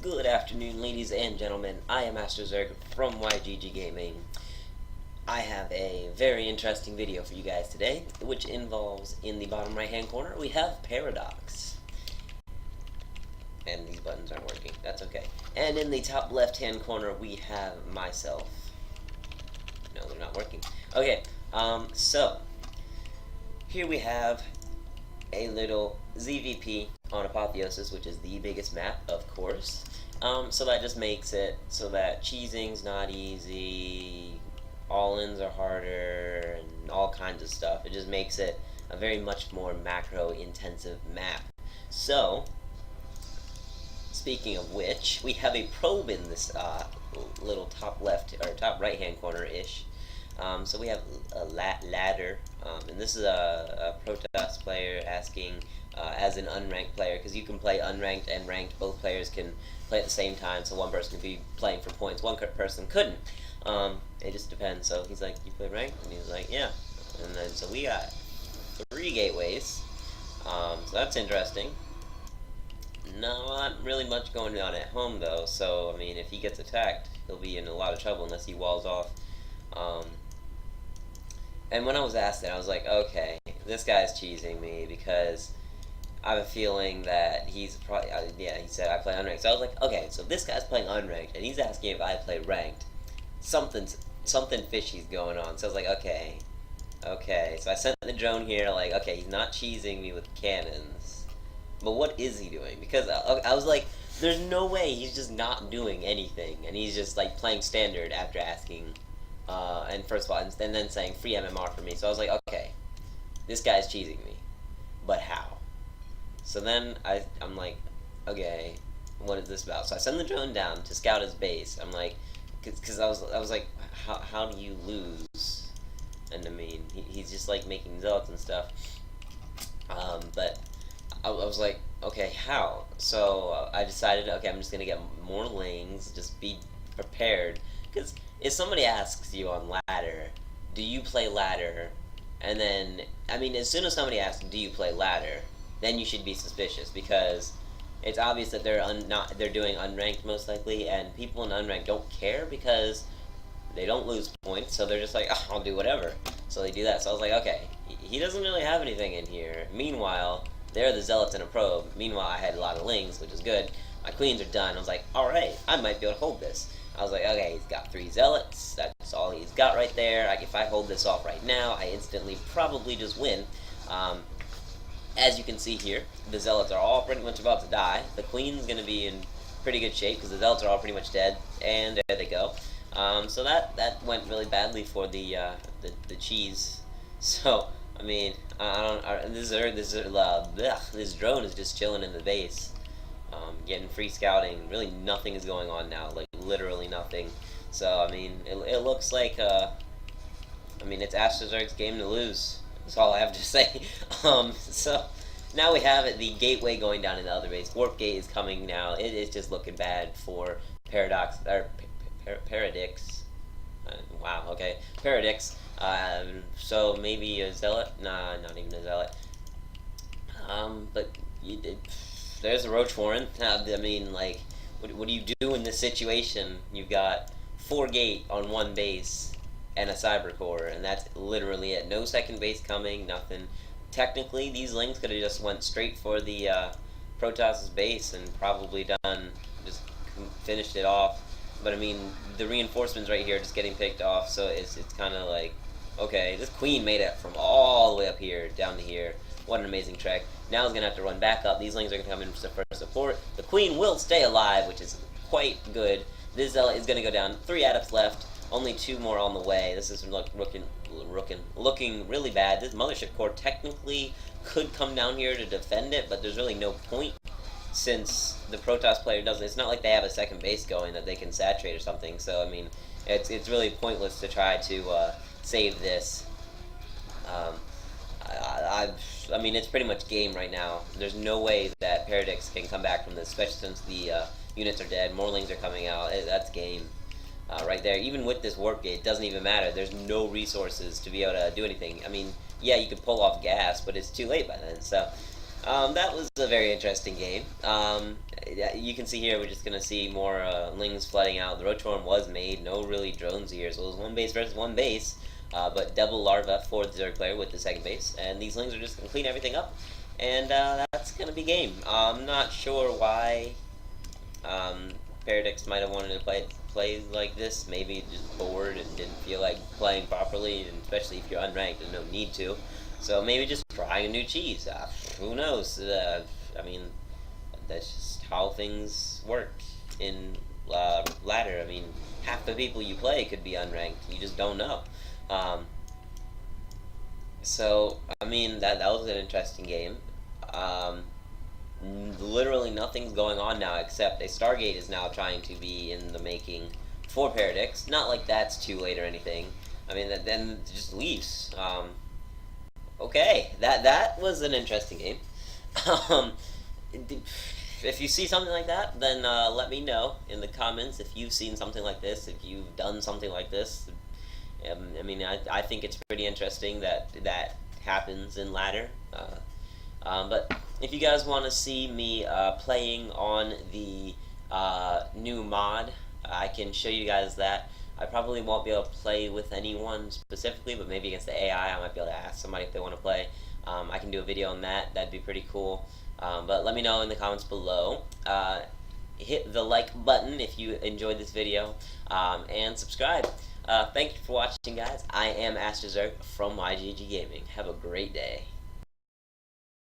Good afternoon, ladies and gentlemen. I am Master Zerg from YGG Gaming. I have a very interesting video for you guys today, which involves, in the bottom right-hand corner, we have Paradox. And these buttons aren't working. That's okay. And in the top left-hand corner, we have myself. No, they're not working. Okay, so here we have a little ZVP on Apotheosis, which is the biggest map, of course. So that just makes it so that cheesing's not easy, all-ins are harder, and all kinds of stuff. It just makes it a very much more macro-intensive map. So, speaking of which, we have a probe in this little top left, or top right-hand corner-ish. So we have a ladder, and this is a Protoss player asking, as an unranked player, because you can play unranked and ranked, both players can play at the same time, so one person can be playing for points, one person couldn't. It just depends. So he's like, you play ranked? And he's like, yeah. And then, so we got 3 gateways, so that's interesting. Not really much going on at home, though, so, I mean, if he gets attacked, he'll be in a lot of trouble unless he walls off. And when I was asked that, I was like, okay, this guy's cheesing me because I have a feeling that he's probably, yeah, he said I play unranked. So I was like, okay, so this guy's playing unranked, and he's asking if I play ranked. Something fishy's going on. So I was like, okay. So I sent the drone here, like, okay, he's not cheesing me with cannons. But what is he doing? Because I was like, there's no way he's just not doing anything, and he's just, like, playing standard after asking, and first of all, and then saying free MMR for me. So I was like, okay, this guy's cheesing me. But how? So then I'm like, okay, what is this about? So I send the drone down to scout his base. I'm like, because I was like, how do you lose? And I mean, he's just like making zealots and stuff. But I was like, okay, how? So I decided, okay, I'm just gonna get more lings. Just be prepared, because if somebody asks you on ladder, do you play ladder? And then, I mean, as soon as somebody asks, do you play ladder, then you should be suspicious, because it's obvious that they're doing unranked most likely, and people in unranked don't care because they don't lose points, so they're just like, oh, I'll do whatever. So they do that. So I was like, okay, he doesn't really have anything in here. Meanwhile, they're the zealots in a probe. Meanwhile, I had a lot of lings, which is good. My queens are done. I was like, alright, I might be able to hold this. I was like, okay, he's got 3 zealots. That's all he's got right there. If I hold this off right now, I instantly probably just win. As you can see here, the zealots are all pretty much about to die. The queen's going to be in pretty good shape because the zealots are all pretty much dead. And there they go. So that went really badly for the cheese. So I mean, this drone is just chilling in the base, getting free scouting. Really, nothing is going on now. Like literally nothing. So I mean, it looks like I mean, it's Astrozerg's game to lose. That's all I have to say. So now we have the gateway going down in the other base. Warp gate is coming now. It is just looking bad for Paradox or Paradix. Wow. Okay, Paradix. So maybe a zealot? Nah, not even a zealot. But there's a Roach Warren. I mean, like, what do you do in this situation? You've got 4 gate on 1 base and a cyber core, and that's literally it. No second base coming, nothing. Technically, these lings could have just went straight for the Protoss' base and probably just finished it off. But I mean, the reinforcements right here are just getting picked off, so it's kind of like, okay, this queen made it from all the way up here down to here. What an amazing trek. Now he's going to have to run back up. These lings are going to come in for support. The queen will stay alive, which is quite good. This zealot is going to go down. 3 adepts left. Only 2 more on the way. This is looking really bad. This mothership core technically could come down here to defend it, but there's really no point since the Protoss player doesn't. It's not like they have a second base going that they can saturate or something. So I mean, it's really pointless to try to save this. I mean, it's pretty much game right now. There's no way that Paradix can come back from this, especially since the units are dead. More lings are coming out. That's game. Right there. Even with this warp gate, it doesn't even matter. There's no resources to be able to do anything. I mean, yeah, you could pull off gas, but it's too late by then. So, That was a very interesting game. Yeah, you can see here we're just gonna see more lings flooding out. The Rotorm was made, no really drones here, so it was one base versus one base, but double larva for the Zerg player with the second base, and these lings are just gonna clean everything up, and that's gonna be game. I'm not sure why Paradox might have wanted to play like this. Maybe just bored and didn't feel like playing properly, and especially if you're unranked, there's no need to. So maybe just trying a new cheese. Who knows? I mean, that's just how things work in ladder. I mean, half the people you play could be unranked. You just don't know. Um, so I mean, that was an interesting game. Um, Literally nothing's going on now except a Stargate is now trying to be in the making for Paradox. Not like that's too late or anything. I mean, then it just leaves. Okay, that was an interesting game. Um, if you see something like that, then let me know in the comments if you've seen something like this, if you've done something like this. I mean, I think it's pretty interesting that that happens in ladder. But if you guys want to see me playing on the new mod, I can show you guys that. I probably won't be able to play with anyone specifically, but maybe against the AI, I might be able to ask somebody if they want to play. I can do a video on that. That'd be pretty cool. But let me know in the comments below. Hit the like button if you enjoyed this video, and subscribe. Thank you for watching, guys. I am AstroZerg from YGG Gaming. Have a great day.